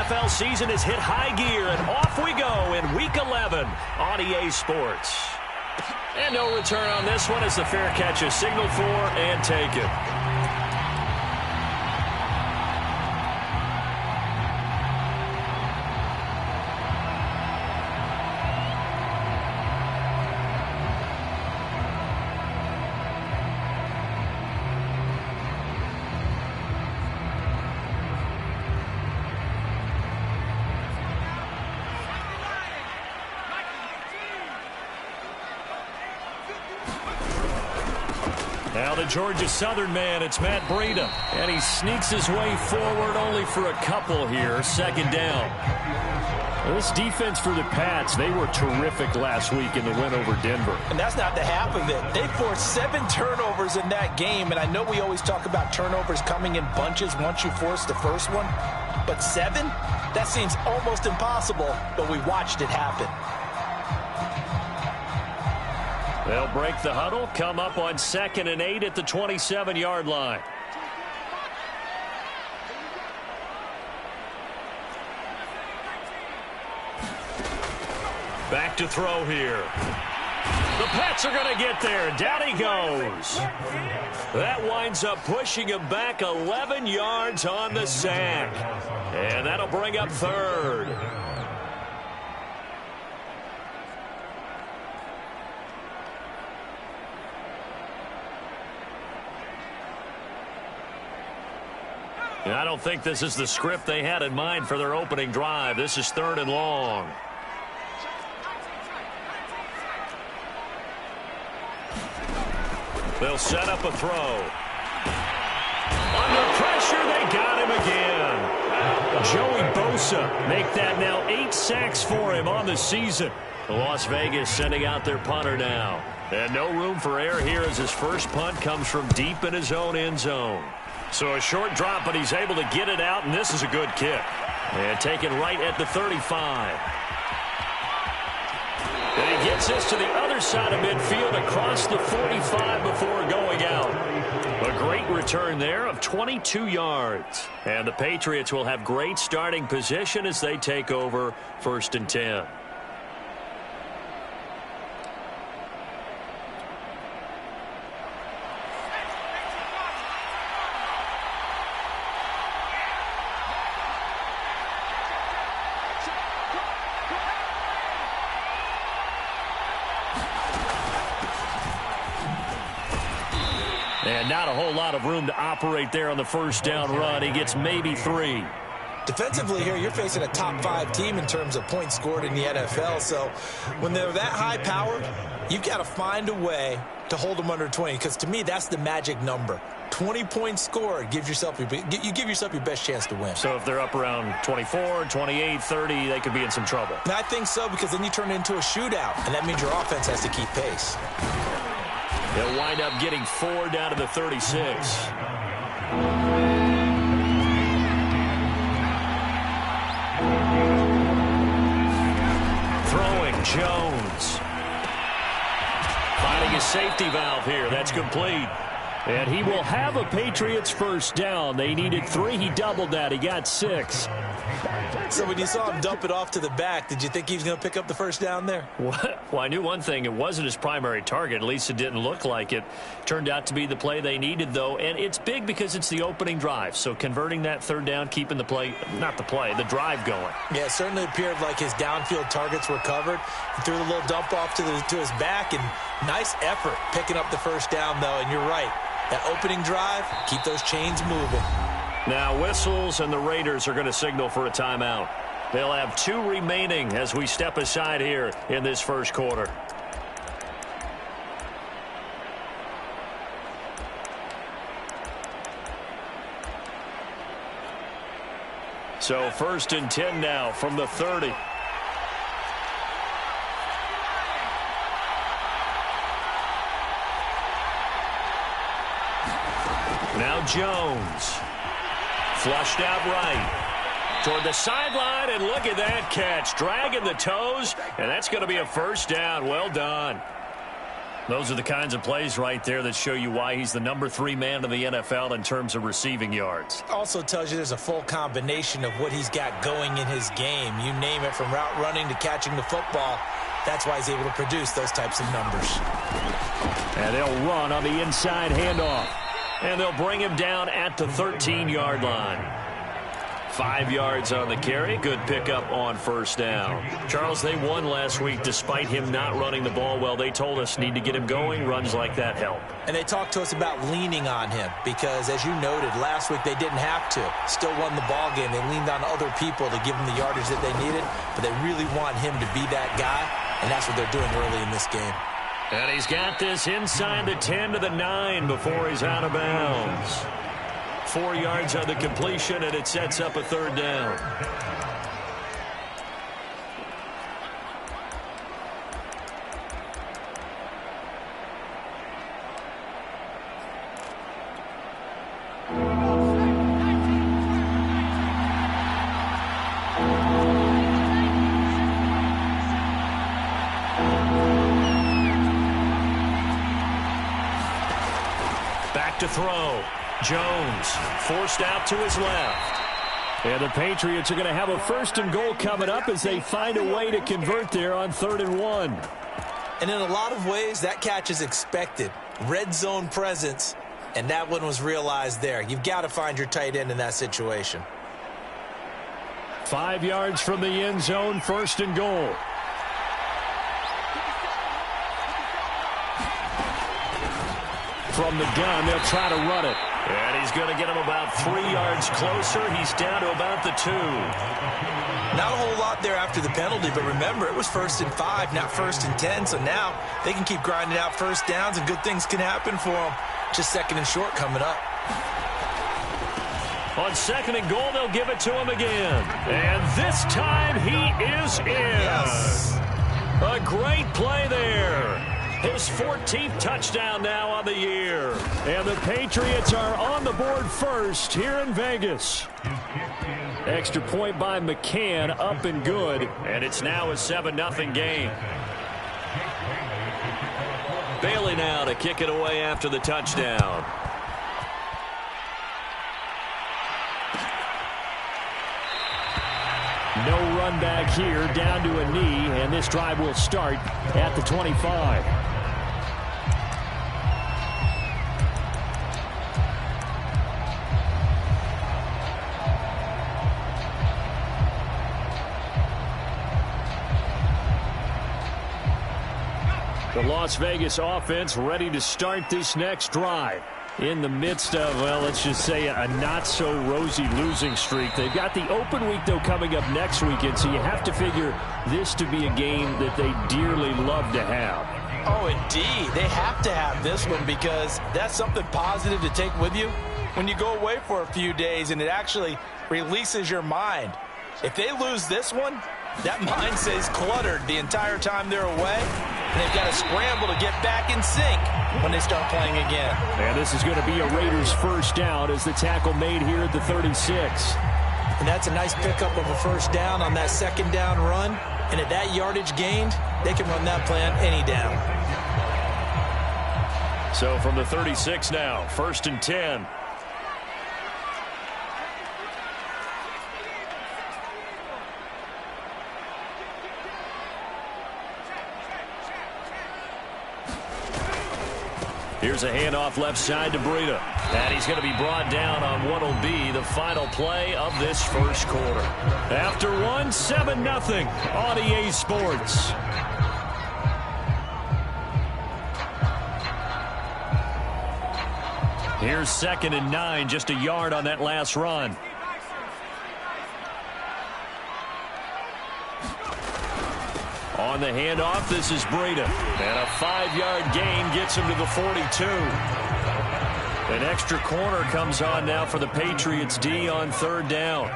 NFL season has hit high gear, and off we go in Week 11 on EA Sports. And no return on this one as the fair catch is signaled for and taken. Now the Georgia Southern man, it's Matt Breida. And he sneaks his way forward only for a couple here. Second down. This defense for the Pats, they were terrific last week in the win over Denver. And that's not the half of it. They forced 7 turnovers in that game. And I know we always talk about turnovers coming in bunches once you force the first one. But 7? That seems almost impossible. But we watched it happen. They'll break the huddle, come up on 2nd and 8 at the 27-yard line. Back to throw here. The Pats are going to get there. Down he goes. That winds up pushing him back 11 yards on the sack. And that'll bring up 3rd. I don't think this is the script they had in mind for their opening drive. This is 3rd and long. They'll set up a throw. Under pressure, they got him again. Joey Bosa make that now 8 sacks for him on the season. Las Vegas sending out their punter now. And no room for error here as his first punt comes from deep in his own end zone. So a short drop, but he's able to get it out, and this is a good kick. And taken right at the 35. And he gets this to the other side of midfield across the 45 before going out. A great return there of 22 yards. And the Patriots will have great starting position as they take over 1st and 10. And not a whole lot of room to operate there on the first down run. He gets maybe 3. Defensively here, you're facing a top 5 team in terms of points scored in the NFL. So when they're that high powered, you've got to find a way to hold them under 20. Because to me, that's the magic number. 20 points scored, you give yourself your best chance to win. So if they're up around 24, 28, 30, they could be in some trouble. And I think so, because then you turn it into a shootout, and that means your offense has to keep pace. They'll wind up getting 4 down to the 36. Throwing Jones. Finding a safety valve here. That's complete. And he will have a Patriots first down. They needed 3. He doubled that. He got 6. So when you saw him dump it off to the back, did you think he was going to pick up the first down there? Well, I knew one thing. It wasn't his primary target. At least it didn't look like it. Turned out to be the play they needed, though. And it's big because it's the opening drive. So converting that 3rd down, keeping the play, not the play, the drive going. Yeah, it certainly appeared like his downfield targets were covered. He threw the little dump off to his back, and nice effort picking up the first down, though. And you're right. That opening drive, keep those chains moving. Now whistles, and the Raiders are going to signal for a timeout. They'll have 2 remaining as we step aside here in this first quarter. So 1st and 10 now from the 30. Now Jones. Flushed out right. Toward the sideline, and look at that catch. Dragging the toes, and that's going to be a first down. Well done. Those are the kinds of plays right there that show you why he's the #3 man in the NFL in terms of receiving yards. Also tells you there's a full combination of what he's got going in his game. You name it, from route running to catching the football. That's why he's able to produce those types of numbers. And they'll run on the inside handoff. And they'll bring him down at the 13-yard line. 5 yards on the carry. Good pickup on first down. Charles, they won last week despite him not running the ball well. They told us need to get him going. Runs like that help. And they talked to us about leaning on him because, as you noted, last week they didn't have to. Still won the ball game. They leaned on other people to give them the yardage that they needed, but they really want him to be that guy, and that's what they're doing early in this game. And he's got this inside the 10 to the 9 before he's out of bounds. 4 yards on the completion, and it sets up a third down. Back to throw. Jones forced out to his left. And the Patriots are going to have a 1st and goal coming up as they find a way to convert there on 3rd and 1. And in a lot of ways, that catch is expected. Red zone presence, and that one was realized there. You've got to find your tight end in that situation. 5 yards from the end zone, 1st and goal. From the gun, they'll try to run it. And he's going to get him about 3 yards closer. He's down to about the 2. Not a whole lot there after the penalty, but remember, it was 1st and 5, not 1st and 10. So now they can keep grinding out first downs, and good things can happen for them. Just 2nd and short coming up. On 2nd and goal, they'll give it to him again. And this time he is in. Yes. A great play there. His 14th touchdown now on the year. And the Patriots are on the board first here in Vegas. Extra point by McCann, up and good. And it's now a 7-0 game. Bailey now to kick it away after the touchdown. No run back here, down to a knee, and this drive will start at the 25. The Las Vegas offense ready to start this next drive. In the midst of, well, let's just say a not-so-rosy losing streak. They've got the open week, though, coming up next weekend, so you have to figure this to be a game that they dearly love to have. Oh, indeed. They have to have this one because that's something positive to take with you when you go away for a few days, and it actually releases your mind. If they lose this one, that mind stays cluttered the entire time they're away, and they've got to scramble to get back in sync when they start playing again. And this is going to be a Raiders first down as the tackle made here at the 36. And that's a nice pickup of a first down on that 2nd down run. And at that yardage gained, they can run that play on any down. So from the 36 now, 1st and 10. Here's a handoff left side to Breida. And he's going to be brought down on what will be the final play of this first quarter. After one, 7-0 on EA Sports. Here's 2nd and 9, just a yard on that last run. On the handoff, this is Breida. And a 5-yard gain gets him to the 42. An extra corner comes on now for the Patriots D on 3rd down.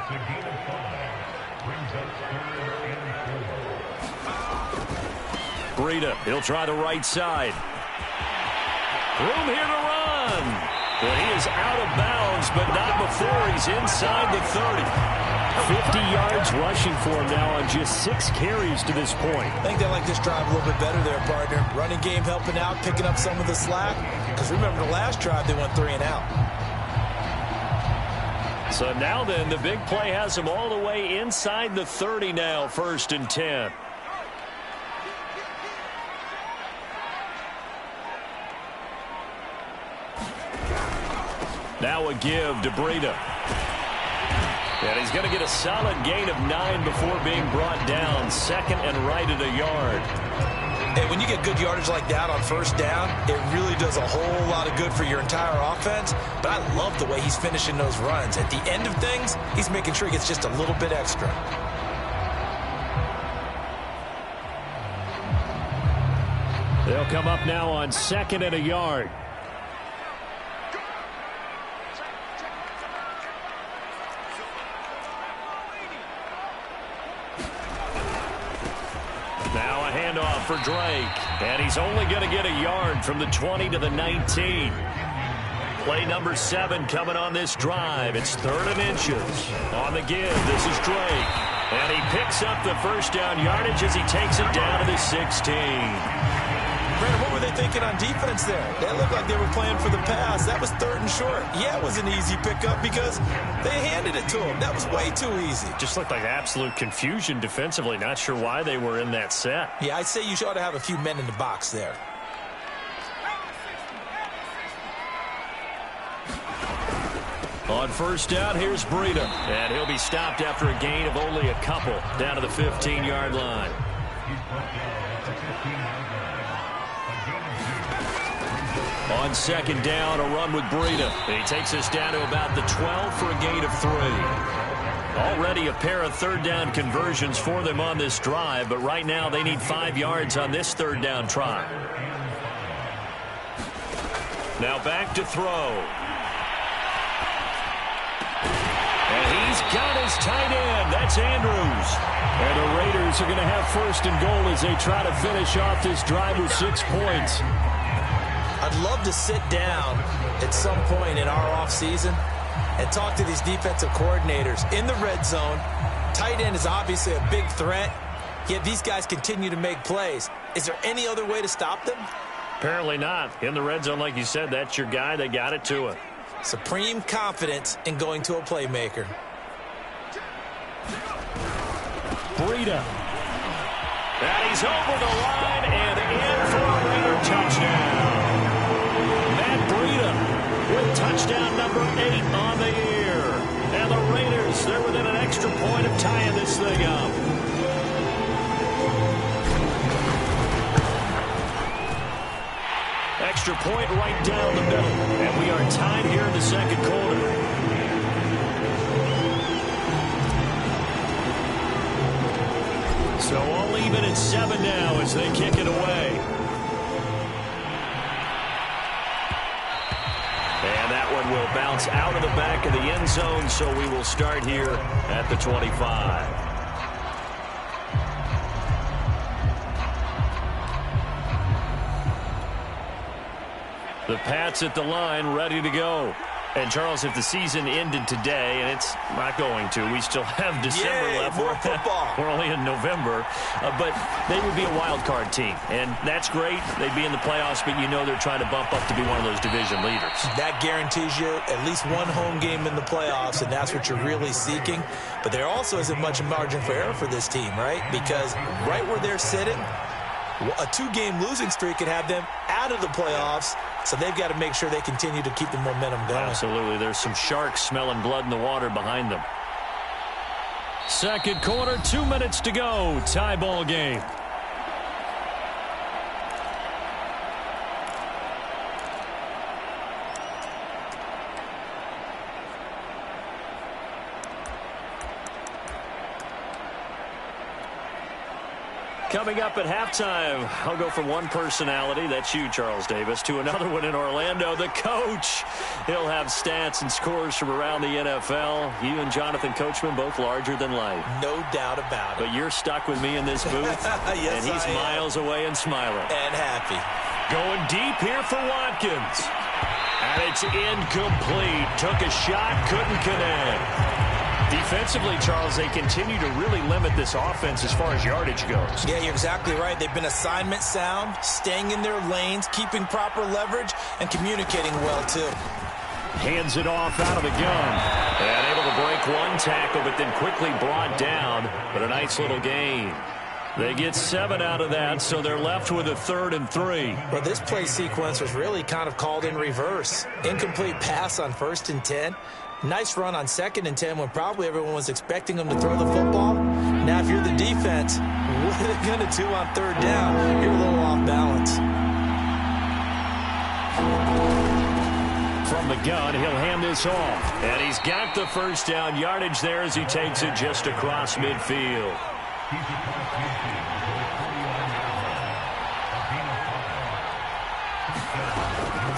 Breida, he'll try the right side. Room here to run. But he is out of bounds, but not before he's inside the 30. 50 yards rushing for him now on just 6 carries to this point. I think they like this drive a little bit better there, partner. Running game helping out, picking up some of the slack. Because remember the last drive, they went 3 and out. So now then, the big play has him all the way inside the 30 now, 1st and 10. Now a give to Breida. And he's going to get a solid gain of 9 before being brought down. 2nd and right at a yard. And when you get good yardage like that on 1st down, it really does a whole lot of good for your entire offense. But I love the way he's finishing those runs. At the end of things, he's making sure he gets just a little bit extra. They'll come up now on 2nd and a yard. Now a handoff for Drake. And he's only going to get a yard from the 20 to the 19. Play number 7 coming on this drive. It's 3rd and inches. On the give, this is Drake. And he picks up the 1st down yardage as he takes it down to the 16. Brandon, what were they thinking on defense there? They looked like they were playing for the pass. That was 3rd and short. Yeah, it was an easy pickup because they handed it to him. That was way too easy. Just looked like absolute confusion defensively. Not sure why they were in that set. Yeah, I'd say you ought to have a few men in the box there. On 1st down, here's Breida. And he'll be stopped after a gain of only a couple down to the 15-yard line. On 2nd down, a run with Breida. He takes us down to about the 12 for a gain of 3. Already a pair of 3rd down conversions for them on this drive, but right now they need 5 yards on this 3rd down try. Now back to throw. And he's got his tight end. That's Andrews. And the Raiders are going to have 1st and goal as they try to finish off this drive with 6 points. I'd love to sit down at some point in our offseason and talk to these defensive coordinators in the red zone. Tight end is obviously a big threat, yet these guys continue to make plays. Is there any other way to stop them? Apparently not. In the red zone, like you said, that's your guy. They got it to him. Supreme confidence in going to a playmaker. Breida. And he's over the line and in for a Raider touchdown. With touchdown number 8 on the year. And the Raiders, they're within an extra point of tying this thing up. Extra point right down the middle. And we are tied here in the 2nd quarter. So all even at 7 now as they kick it away. And that one will bounce out of the back of the end zone, so we will start here at the 25. The Pats at the line, ready to go. And, Charles, if the season ended today, and it's not going to, we still have December left. More football. We're only in November. But they would be a wild card team. And that's great. They'd be in the playoffs, but you know they're trying to bump up to be one of those division leaders. That guarantees you at least one home game in the playoffs, and that's what you're really seeking. But there also isn't much margin for error for this team, right? Because right where they're sitting, a 2-game losing streak could have them out of the playoffs. So they've got to make sure they continue to keep the momentum going. Absolutely. There's some sharks smelling blood in the water behind them. 2nd quarter, 2 minutes to go. Tie ball game. Coming up at halftime, I'll go from one personality, that's you, Charles Davis, to another one in Orlando, the coach. He'll have stats and scores from around the NFL. You and Jonathan Coachman, both larger than life. No doubt about it. But you're stuck with me in this booth, yes, and he's miles away and smiling. And happy. Going deep here for Watkins. And it's incomplete. Took a shot, couldn't connect. Defensively, Charles, they continue to really limit this offense as far as yardage goes. Yeah, you're exactly right. They've been assignment sound, staying in their lanes, keeping proper leverage, and communicating well, too. Hands it off out of the gun. And able to break one tackle, but then quickly brought down. But a nice little gain. They get 7 out of that, so they're left with a 3rd and 3. Well, this play sequence was really kind of called in reverse. Incomplete pass on 1st and 10. Nice run on 2nd and 10 when probably everyone was expecting them to throw the football. Now, if you're the defense, what are they going to do on 3rd down? You're a little off balance. From the gun, he'll hand this off. And he's got the 1st down yardage there as he takes it just across midfield.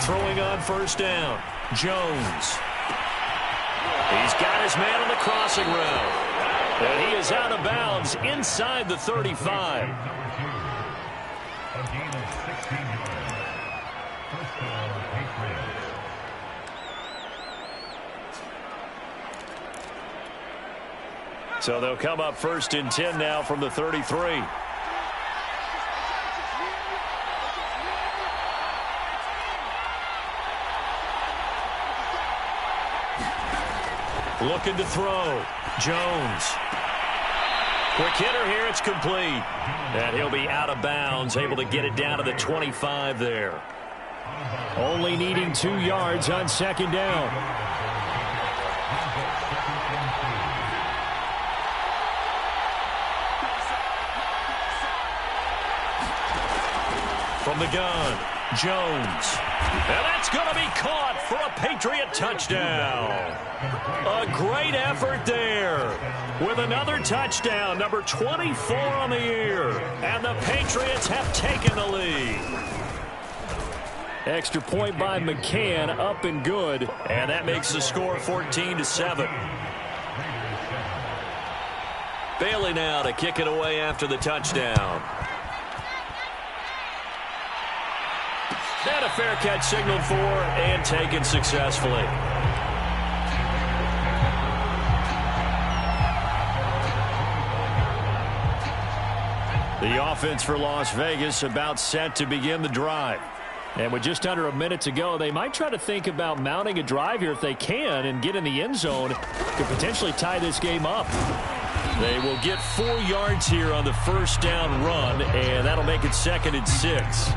Throwing on 1st down, Jones. He's got his man on the crossing route. And he is out of bounds inside the 35. So they'll come up 1st and 10 now from the 33. Looking to throw. Jones. Quick hitter here. It's complete. And he'll be out of bounds, able to get it down to the 25 there. Only needing 2 yards on 2nd down. From the gun, Jones. And that's going to be caught for a Patriot touchdown. A great effort there. With another touchdown, number 24 on the year. And the Patriots have taken the lead. Extra point by McCann, up and good. And that makes the score 14-7. Bailey now to kick it away after the touchdown. And a fair catch signaled for and taken successfully. The offense for Las Vegas about set to begin the drive. And with just under a minute to go, they might try to think about mounting a drive here if they can and get in the end zone. Could potentially tie this game up. They will get 4 yards here on the 1st down run, and that'll make it 2nd and 6.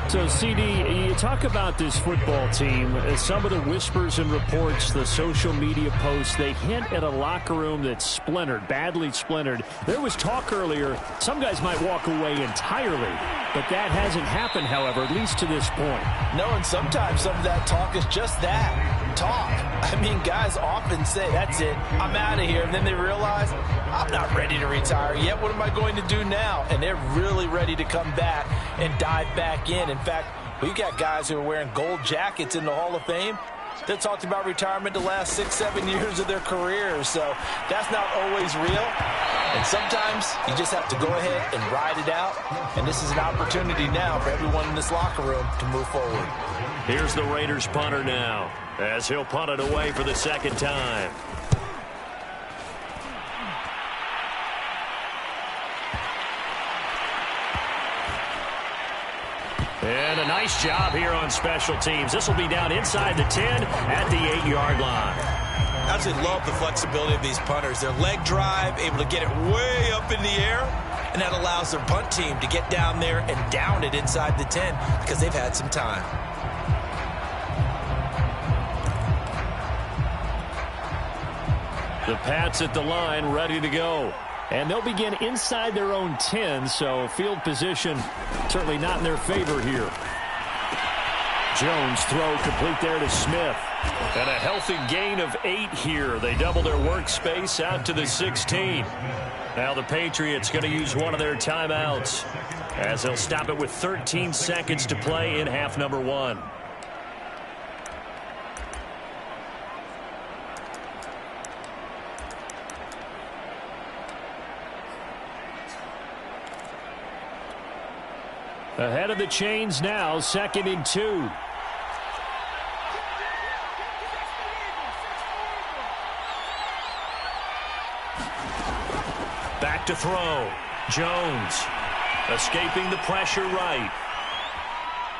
So, CD, you talk about this football team. Some of the whispers and reports, the social media posts, they hint at a locker room that's splintered, badly splintered. There was talk earlier, some guys might walk away entirely, but that hasn't happened, however, at least to this point. No, and sometimes some of that talk is just that, talk. I mean, guys often say, that's it, I'm out of here, and then they realize, I'm not ready to retire yet. What am I going to do now? And they're really ready to come back and dive back in. In fact, we've got guys who are wearing gold jackets in the Hall of Fame that talked about retirement the last 6-7 years of their careers. So that's not always real. And sometimes you just have to go ahead and ride it out. And this is an opportunity now for everyone in this locker room to move forward. Here's the Raiders punter now, as he'll punt it away for the 2nd time. And a nice job here on special teams. This will be down inside the 10 at the 8-yard line. I absolutely love the flexibility of these punters. Their leg drive, able to get it way up in the air, and that allows their punt team to get down there and down it inside the 10 because they've had some time. The Pats at the line, ready to go. And they'll begin inside their own 10, so field position certainly not in their favor here. Jones throw complete there to Smith. And a healthy gain of 8 here. They double their workspace out to the 16. Now the Patriots going to use one of their timeouts as they'll stop it with 13 seconds to play in half number 1. Ahead of the chains now, 2nd and 2. Back to throw. Jones escaping the pressure right.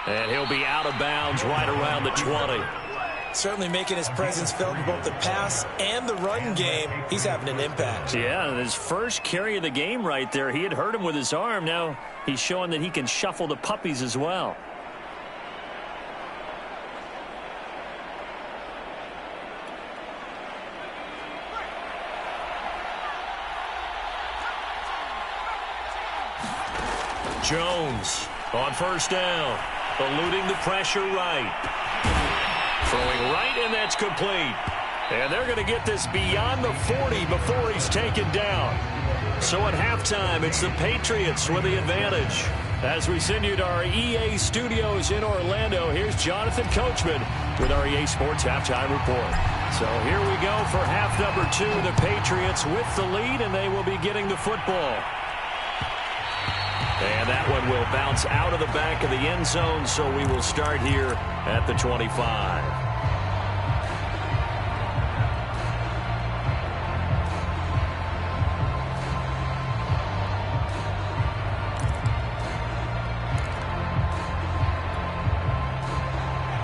And he'll be out of bounds right around the 20. Certainly making his presence felt in both the pass and the run game. He's having an impact. Yeah, his first carry of the game right there. He had hurt him with his arm. Now he's showing that he can shuffle the puppies as well. Jones on first down, eluding the pressure right. Throwing right, and that's complete. And they're going to get this beyond the 40 before he's taken down. So at halftime, it's the Patriots with the advantage. As we send you to our EA studios in Orlando, here's Jonathan Coachman with our EA Sports Halftime Report. So here we go for half number 2. The Patriots with the lead, and they will be getting the football. And that one will bounce out of the back of the end zone, so we will start here at the 25.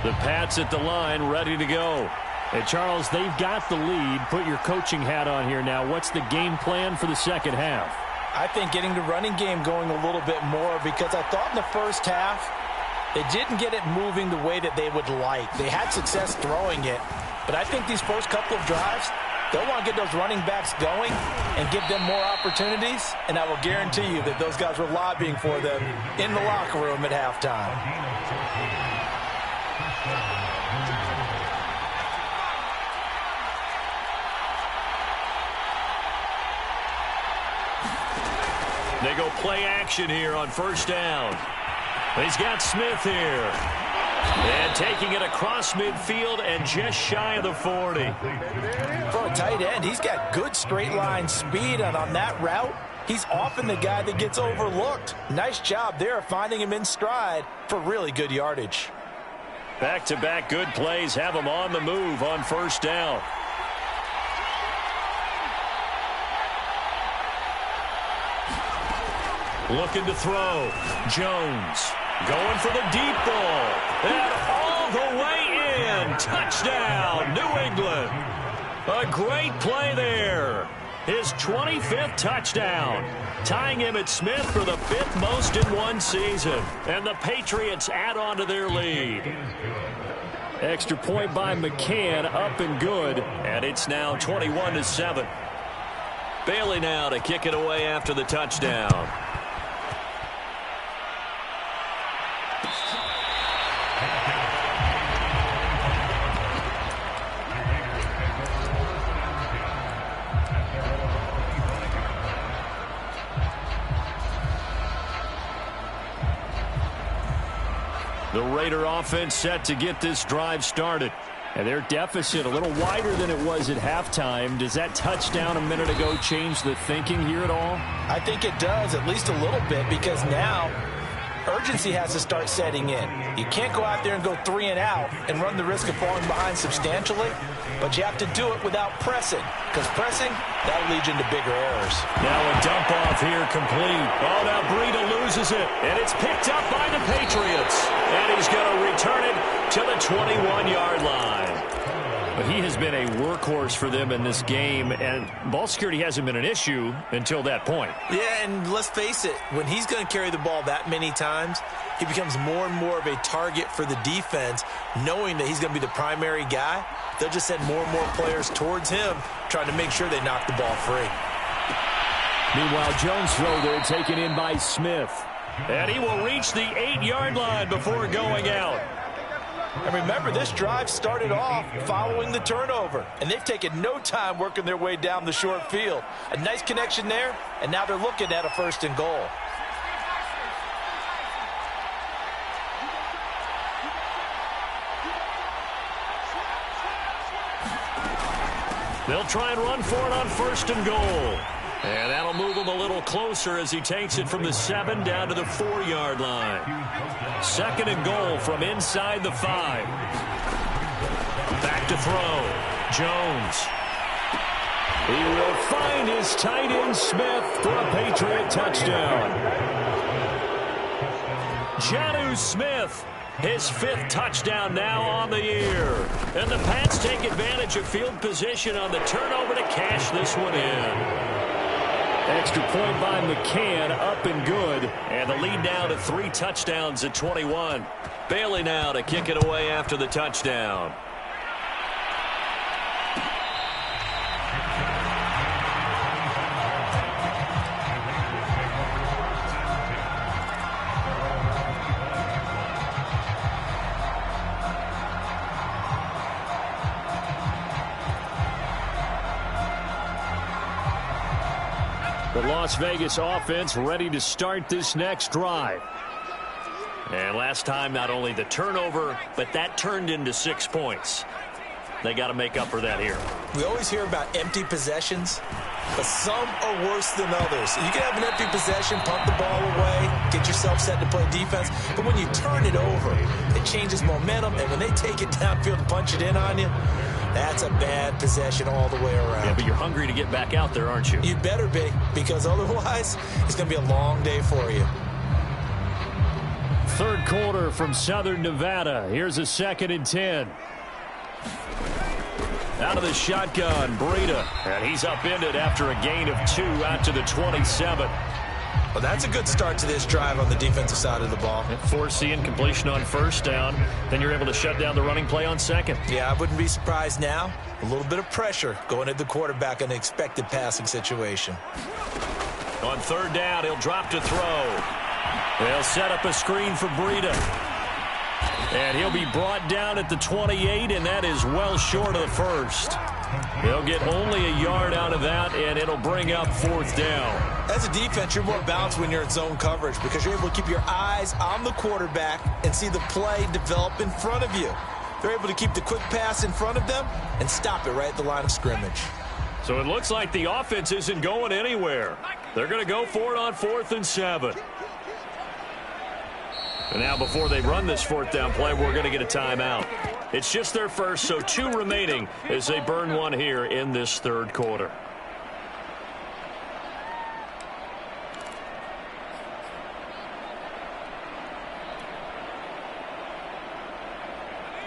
The Pats at the line, ready to go. Hey, Charles, they've got the lead. Put your coaching hat on here now. What's the game plan for the second half? I think getting the running game going a little bit more, because I thought in the first half they didn't get it moving the way that they would like. They had success throwing it, but I think these first couple of drives, they'll want to get those running backs going and give them more opportunities, and I will guarantee you that those guys were lobbying for them in the locker room at halftime. They go play action here on first down. He's got Smith here. And taking it across midfield and just shy of the 40. For a tight end, he's got good straight line speed, and on that route, he's often the guy that gets overlooked. Nice job there finding him in stride for really good yardage. Back-to-back good plays have him on the move on first down. Looking to throw. Jones going for the deep ball. And all the way in. Touchdown, New England. A great play there. His 25th touchdown. Tying him at Smith for the 5th most in one season. And the Patriots add on to their lead. Extra point by McCann, up and good. And it's now 21-7. Bailey now to kick it away after the touchdown. The Raider offense set to get this drive started. And their deficit a little wider than it was at halftime. Does that touchdown a minute ago change the thinking here at all? I think it does, at least a little bit, because now urgency has to start setting in. You can't go out there and go 3 and out and run the risk of falling behind substantially, but you have to do it without pressing, because pressing, that'll lead you into bigger errors. Now a dump off here complete. Oh, now Breida loses it, and it's picked up by the Patriots. And he's going to return it to the 21-yard line. But he has been a workhorse for them in this game, and ball security hasn't been an issue until that point. Yeah, and let's face it, when he's going to carry the ball that many times, he becomes more and more of a target for the defense, knowing that he's going to be the primary guy. They'll just send more and more players towards him, trying to make sure they knock the ball free. Meanwhile, Jones' throw there taken in by Smith. And he will reach the 8-yard line before going out. And remember, this drive started off following the turnover, and they've taken no time working their way down the short field. A nice connection there, and now they're looking at a 1st and goal. They'll try and run for it on 1st and goal. And that'll move him a little closer as he takes it from the 7 down to the 4-yard line. 2nd and goal from inside the 5. Back to throw. Jones. He will find his tight end Smith for a Patriot touchdown. Jonnu Smith, his 5th touchdown now on the year. And the Pats take advantage of field position on the turnover to cash this one in. Extra point by McCann, up and good. And the lead now to 3 touchdowns at 21. Bailey now to kick it away after the touchdown. The Las Vegas offense ready to start this next drive. And last time, not only the turnover, but that turned into 6 points. They got to make up for that here. We always hear about empty possessions, but some are worse than others. You can have an empty possession, punt the ball away, get yourself set to play defense, but when you turn it over, it changes momentum, and when they take it downfield and punch it in on you, that's a bad possession all the way around. Yeah, but you're hungry to get back out there, aren't you? You better be, because otherwise, it's going to be a long day for you. Third quarter from Southern Nevada. Here's a 2nd and 10. Out of the shotgun, Breida. And he's upended after a gain of 2 out to the 27. Well, that's a good start to this drive on the defensive side of the ball. Force the incompletion on 1st down. Then you're able to shut down the running play on 2nd. Yeah, I wouldn't be surprised now. A little bit of pressure going at the quarterback in an expected passing situation. On 3rd down, he'll drop to throw. They'll set up a screen for Breida. And he'll be brought down at the 28, and that is well short of the 1st. They'll get only a yard out of that, and it'll bring up 4th down. As a defense, you're more balanced when you're in zone coverage because you're able to keep your eyes on the quarterback and see the play develop in front of you. They're able to keep the quick pass in front of them and stop it right at the line of scrimmage. So it looks like the offense isn't going anywhere. They're going to go for it on 4th and 7. And now before they run this 4th down play, we're going to get a timeout. It's just their first, so 2 remaining as they burn one here in this 3rd quarter.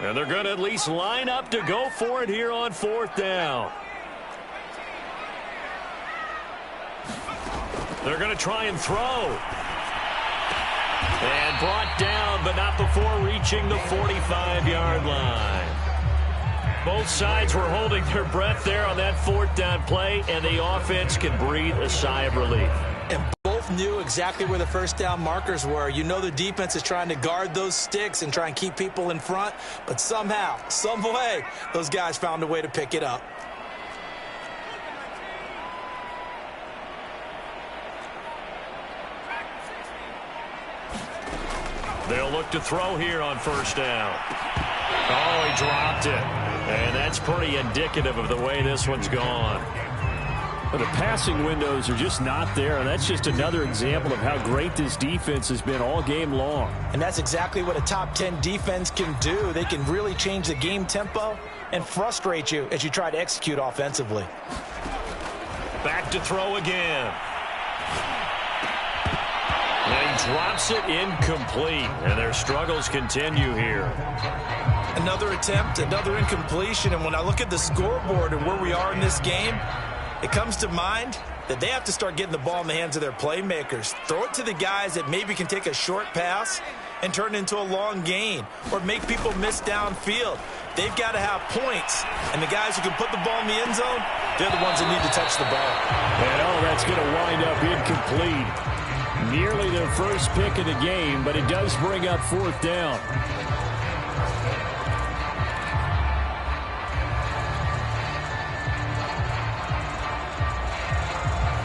And they're going to at least line up to go for it here on 4th down. They're going to try and throw. And brought down, but not before reaching the 45-yard line. Both sides were holding their breath there on that 4th down play, and the offense can breathe a sigh of relief. And both knew exactly where the 1st down markers were. You know the defense is trying to guard those sticks and try and keep people in front, but somehow, some way, those guys found a way to pick it up. They'll look to throw here on 1st down. Oh, he dropped it. And that's pretty indicative of the way this one's gone. But the passing windows are just not there, and that's just another example of how great this defense has been all game long. And that's exactly what a top 10 defense can do. They can really change the game tempo and frustrate you as you try to execute offensively. Back to throw again. And he drops it incomplete, and their struggles continue here. Another attempt, another incompletion, and when I look at the scoreboard and where we are in this game, it comes to mind that they have to start getting the ball in the hands of their playmakers. Throw it to the guys that maybe can take a short pass and turn it into a long gain or make people miss downfield. They've got to have points, and the guys who can put the ball in the end zone, they're the ones that need to touch the ball. And that's going to wind up incomplete. Nearly their first pick of the game, but it does bring up 4th down.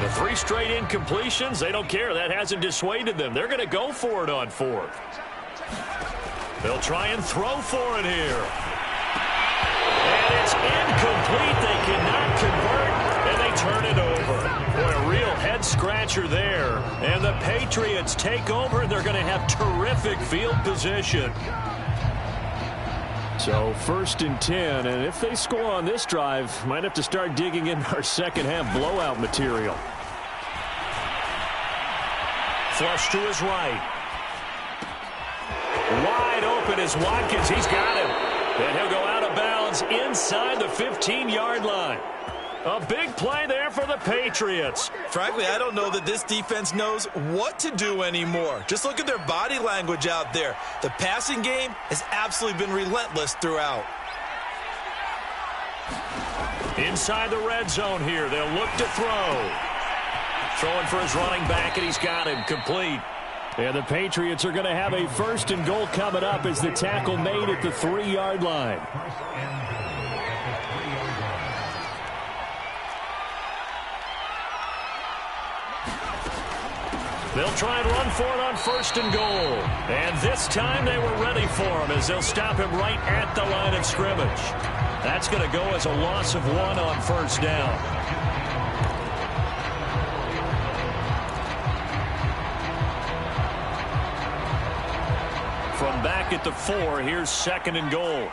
The 3 straight incompletions, they don't care. That hasn't dissuaded them. They're going to go for it on 4th. They'll try and throw for it here. And it's incomplete. They cannot convert, and they turn it over. Boy, a real head-scratcher there. And the Patriots take over. They're going to have terrific field position. So So 1st and 10, and if they score on this drive, might have to start digging in our second half blowout material. Flush to his right. Wide open is Watkins. He's got him. And he'll go out of bounds inside the 15-yard line. A big play there for the Patriots. Frankly, I don't know that this defense knows what to do anymore. Just look at their body language out there. The passing game has absolutely been relentless throughout. Inside the red zone here. They'll look to throw. Throwing for his running back, and he's got him complete. And the Patriots are going to have a 1st and goal coming up as the tackle made at the 3-yard line. They'll try and run for it on 1st and goal. And this time they were ready for him as they'll stop him right at the line of scrimmage. That's going to go as a loss of 1 on 1st down. From back at the 4, here's 2nd and goal.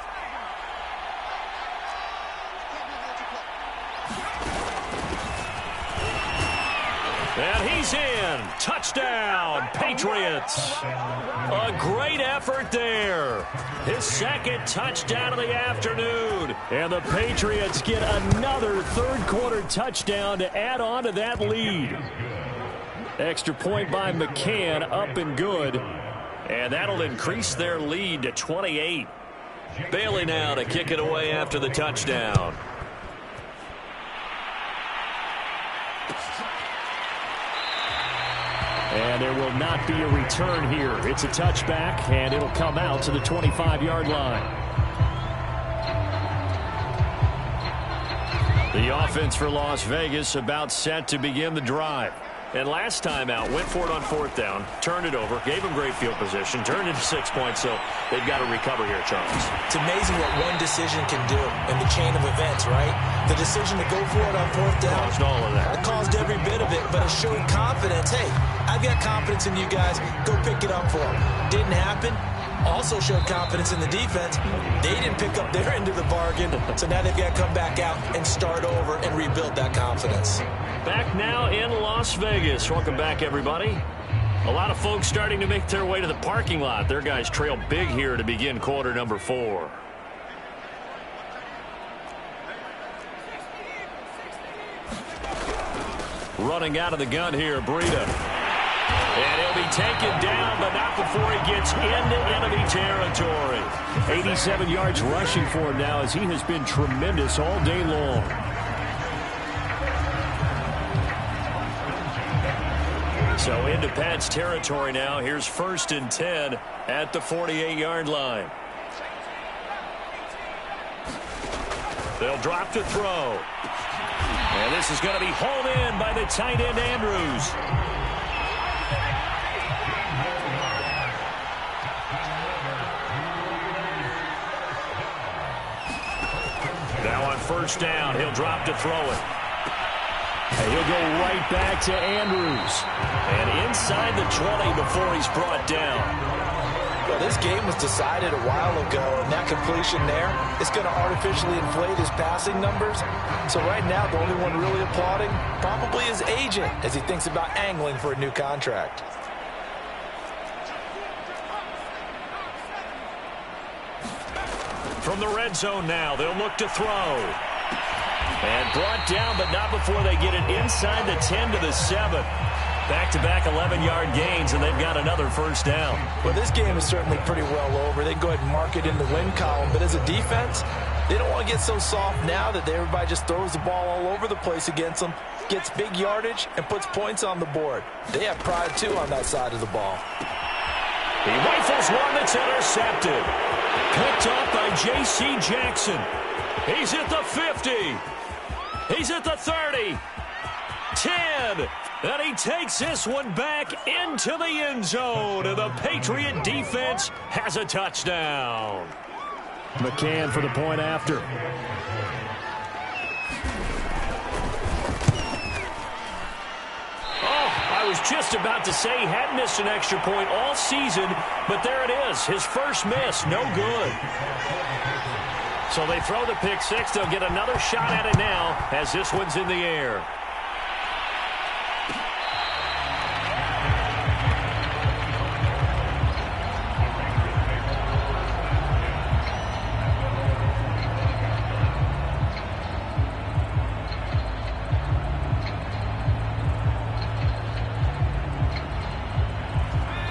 And he's in. Touchdown, Patriots. A great effort there. His 2nd touchdown of the afternoon. And the Patriots get another 3rd-quarter touchdown to add on to that lead. Extra point by McCann, up and good. And that'll increase their lead to 28. Bailey now to kick it away after the touchdown. And there will not be a return here. It's a touchback, and it'll come out to the 25-yard line. The offense for Las Vegas about set to begin the drive. And last time out, went for it on 4th down, turned it over, gave them great field position, turned into 6 points, so they've got to recover here, Charles. It's amazing what one decision can do in the chain of events, right? The decision to go for it on 4th down. Caused all of that. It caused every bit of it, but it showed confidence. Hey, I've got confidence in you guys. Go pick it up for them. Didn't happen. Also showed confidence in the defense. They didn't pick up their end of the bargain, so now they've got to come back out and start over and rebuild that confidence. Back now in Las Vegas. Welcome back, everybody. A lot of folks starting to make their way to the parking lot. Their guys trail big here to begin quarter number 4. Running out of the gun here, Breida. And he'll be taken down, but not before he gets into enemy territory. 87 yards rushing for him now as he has been tremendous all day long. So into Pat's territory now. Here's 1st and 10 at the 48-yard line. They'll drop to throw. And this is going to be hauled in by the tight end, Andrews. Now on 1st down, he'll drop to throw it. And he'll go right back to Andrews. And inside the 20 before he's brought down. Well, this game was decided a while ago, and that completion there is going to artificially inflate his passing numbers. So right now, the only one really applauding probably his agent as he thinks about angling for a new contract. From the red zone now, they'll look to throw. And brought down, but not before they get it inside the 10 to the 7. Back-to-back 11-yard gains, and they've got another 1st down. Well, this game is certainly pretty well over. They can go ahead and mark it in the win column. But as a defense, they don't want to get so soft now that everybody just throws the ball all over the place against them, gets big yardage, and puts points on the board. They have pride, too, on that side of the ball. He rifles one that's intercepted. Picked up by J.C. Jackson. He's at the 50. He's at the 30. 10. And he takes this one back into the end zone. And the Patriot defense has a touchdown. McCann for the point after. I was just about to say he hadn't missed an extra point all season, but there it is. His first miss, no good. So they throw the pick six. They'll get another shot at it now as this one's in the air.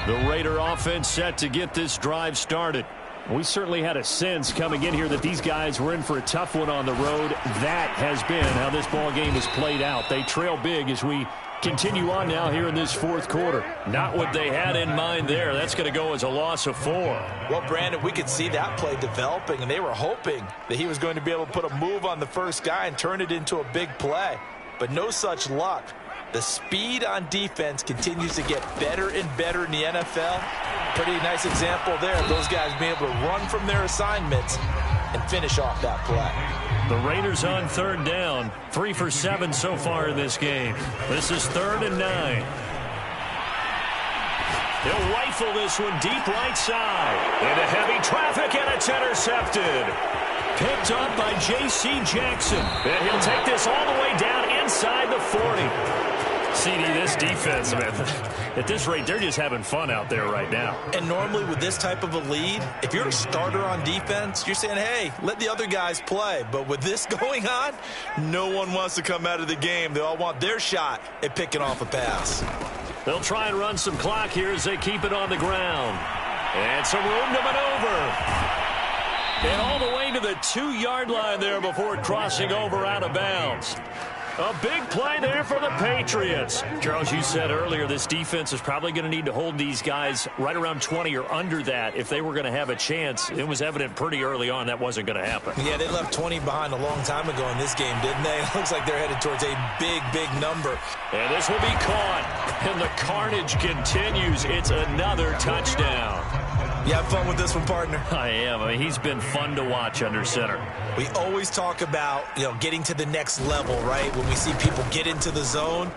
The Raider offense set to get this drive started. We certainly had a sense coming in here that these guys were in for a tough one on the road. That has been how this ball game has played out. They trail big as we continue on now here in this fourth quarter. Not what they had in mind there. That's going to go as a loss of 4. Well, Brandon, we could see that play developing, and they were hoping that he was going to be able to put a move on the first guy and turn it into a big play. But no such luck. The speed on defense continues to get better and better in the NFL. Pretty nice example there of those guys being able to run from their assignments and finish off that play. The Raiders on third down. 3 for 7 so far in this game. This is 3rd and 9. He'll rifle this one deep right side. Into heavy traffic, and it's intercepted. Picked up by J.C. Jackson. And he'll take this all the way down inside the 40. CD, this defense, man, at this rate, they're just having fun out there right now. And normally with this type of a lead, if you're a starter on defense, you're saying, hey, let the other guys play. But with this going on, no one wants to come out of the game. They all want their shot at picking off a pass. They'll try and run some clock here as they keep it on the ground. And some room to maneuver. And all the way to the 2-yard line there before crossing over out of bounds. A big play there for the Patriots. Charles, you said earlier this defense is probably going to need to hold these guys right around 20 or under that if they were going to have a chance. It was evident pretty early on that wasn't going to happen. Yeah, they left 20 behind a long time ago in this game, didn't they? It looks like they're headed towards a big, big number. And this will be caught. And the carnage continues. It's another touchdown. You have fun with this one, partner? I am. I mean, he's been fun to watch under center. We always talk about, getting to the next level, right? When we see people get into the zone,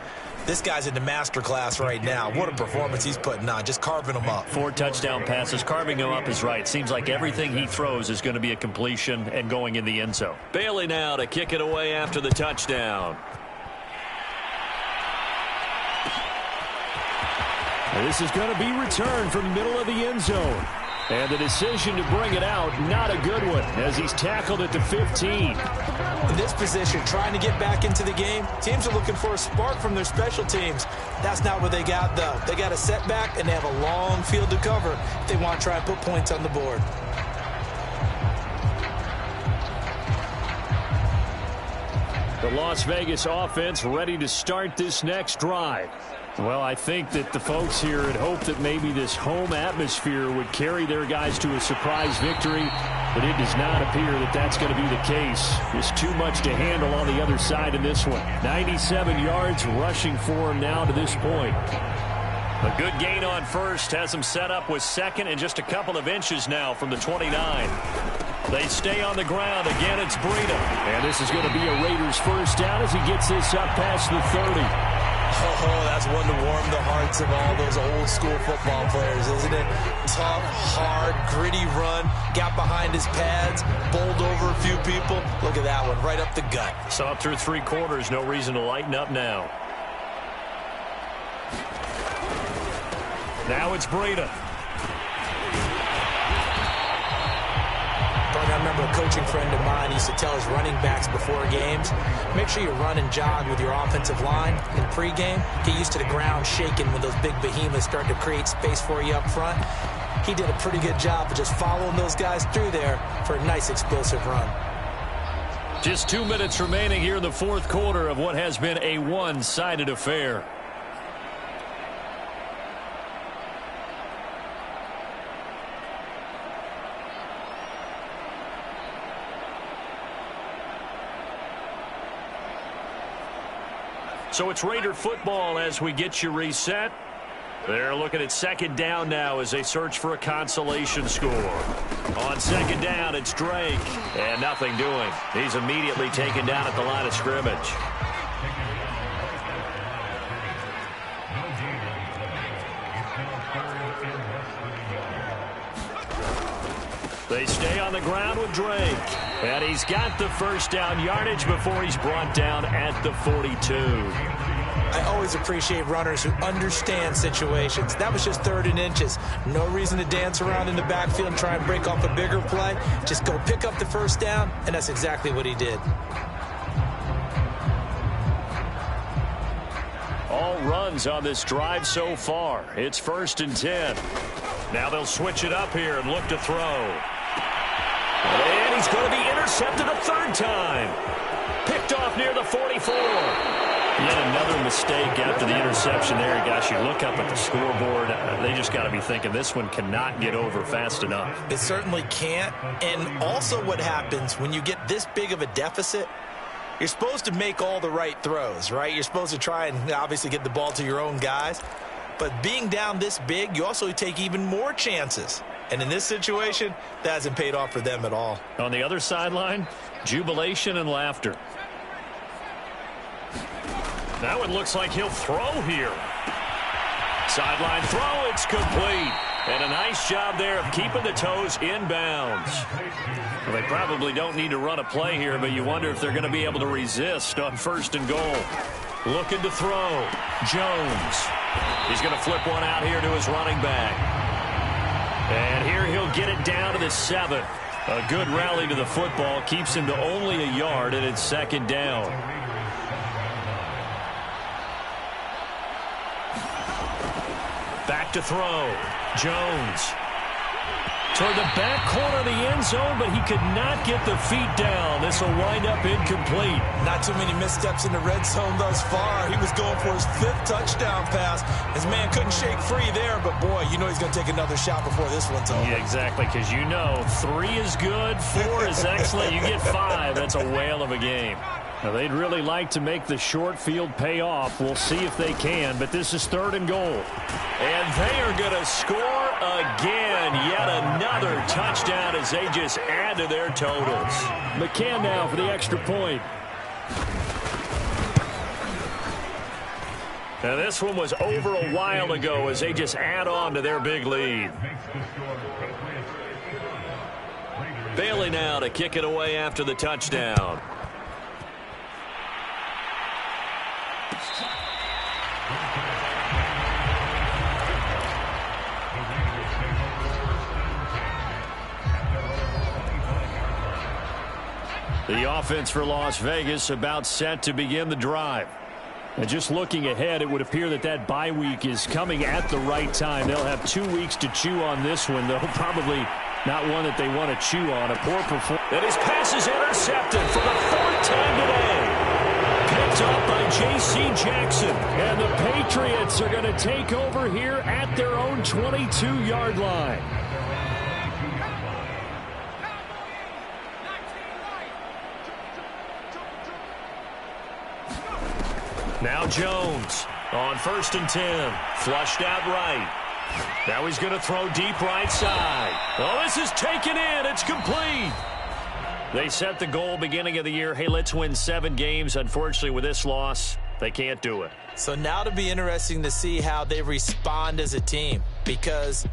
this guy's in the master class right now. What a performance he's putting on, just carving them up. 4 touchdown passes. Carving them up is right. Seems like everything he throws is going to be a completion and going in the end zone. Bailey now to kick it away after the touchdown. This is going to be returned from the middle of the end zone. And the decision to bring it out, not a good one, as he's tackled at the 15. In this position, trying to get back into the game, teams are looking for a spark from their special teams. That's not what they got, though. They got a setback, and they have a long field to cover if they want to try and put points on the board. The Las Vegas offense ready to start this next drive. Well, I think that the folks here had hoped that maybe this home atmosphere would carry their guys to a surprise victory, but it does not appear that that's going to be the case. Just too much to handle on the other side in this one. 97 yards rushing for him now to this point. A good gain on first has him set up with second and just a couple of inches now from the 29. They stay on the ground. Again, it's Breida. And this is going to be a Raiders first down as he gets this up past the 30. Oh, that's one to warm the hearts of all those old school football players, isn't it? Tough, hard, gritty run, got behind his pads, bowled over a few people. Look at that one, right up the gut. So up through 3 quarters, no reason to lighten up now. Now it's Breida. I remember a coaching friend of mine used to tell his running backs before games, make sure you run and jog with your offensive line in pregame. Get used to the ground shaking when those big behemoths start to create space for you up front. He did a pretty good job of just following those guys through there for a nice explosive run. Just 2 minutes remaining here in the fourth quarter of what has been a one-sided affair. So it's Raider football as we get you reset. They're looking at second down now as they search for a consolation score. On second down, it's Drake. And nothing doing. He's immediately taken down at the line of scrimmage. They stay on the ground with Drake. And he's got the first down yardage before he's brought down at the 42. I always appreciate runners who understand situations. That was just 3rd and inches. No reason to dance around in the backfield and try and break off a bigger play. Just go pick up the first down, and that's exactly what he did. All runs on this drive so far. It's 1st and 10. Now they'll switch it up here and look to throw. And he's going to be intercepted a 3rd time. Picked off near the 44. Yet another mistake after the interception there. Gosh, you look up at the scoreboard. They just got to be thinking this one cannot get over fast enough. It certainly can't. And also what happens when you get this big of a deficit, you're supposed to make all the right throws, right? You're supposed to try and obviously get the ball to your own guys. But being down this big, you also take even more chances. And in this situation, that hasn't paid off for them at all. On the other sideline, jubilation and laughter. Now it looks like he'll throw here. Sideline throw, it's complete. And a nice job there of keeping the toes inbounds. Well, they probably don't need to run a play here, but you wonder if they're going to be able to resist on 1st and goal. Looking to throw. Jones. He's going to flip one out here to his running back. And here he'll get it down to the 7. A good rally to the football keeps him to only a yard, and it's 2nd down. Back to throw. Jones. Toward the back corner of the end zone, but he could not get the feet down. This will wind up incomplete. Not too many missteps in the red zone thus far. He was going for his 5th touchdown pass. His man couldn't shake free there, but boy, you know he's going to take another shot before this one's over. Yeah, exactly, because you know 3 is good, 4 is excellent. You get 5, that's a whale of a game. Now, they'd really like to make the short field pay off. We'll see if they can, but this is 3rd and goal. And they are going to score again. Yet another touchdown as they just add to their totals. McCann now for the extra point. Now, this one was over a while ago as they just add on to their big lead. Bailey now to kick it away after the touchdown. The offense for Las Vegas about set to begin the drive. And just looking ahead, it would appear that that bye week is coming at the right time. They'll have 2 weeks to chew on this one, though probably not one that they want to chew on. A poor performance. And his pass is intercepted for the 4th time today. Picked up by J.C. Jackson. And the Patriots are going to take over here at their own 22-yard line. Now Jones on 1st and 10. Flushed out right. Now he's going to throw deep right side. Oh, this is taken in. It's complete. They set the goal beginning of the year. Hey, let's win 7 games. Unfortunately, with this loss, they can't do it. So now it'll be interesting to see how they respond as a team, because